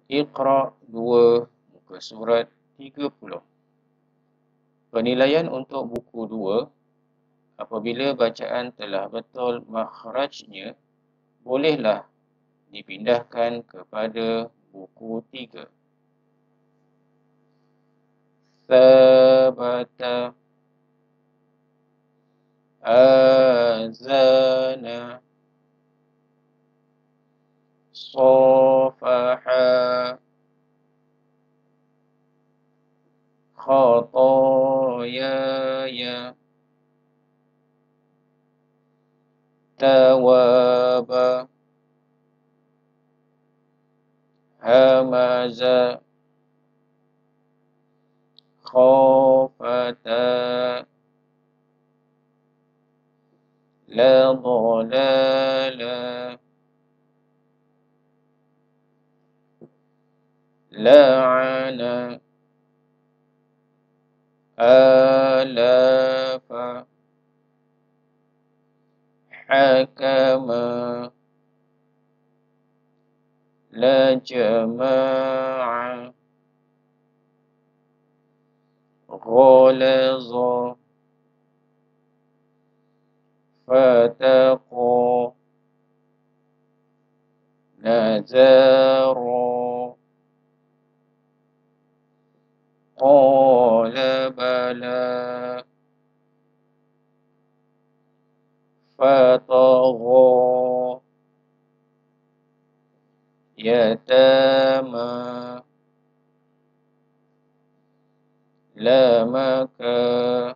Iqra 2, muka surat 30. Penilaian untuk buku 2, apabila bacaan telah betul makhrajnya, bolehlah dipindahkan kepada buku 3. Sabata, azana, safaha, khatayaya, tawaba, hamaza, khafata, la dhalala, la'ana, alafa, hakama, la jama'a, ghalaza, fataqa, nazara, qala bala, fatagha, yatama, lamaka,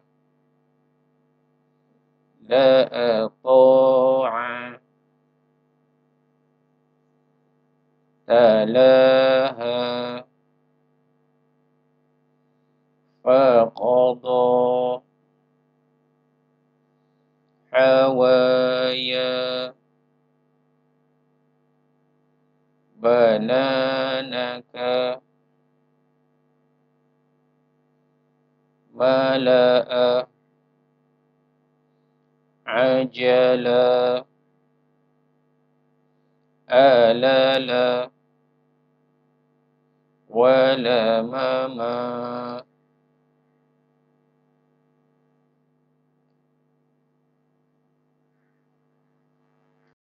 la ata'a, talaha, faqada, hawaya, bananaka, mala'a, ajala, alala, walamama,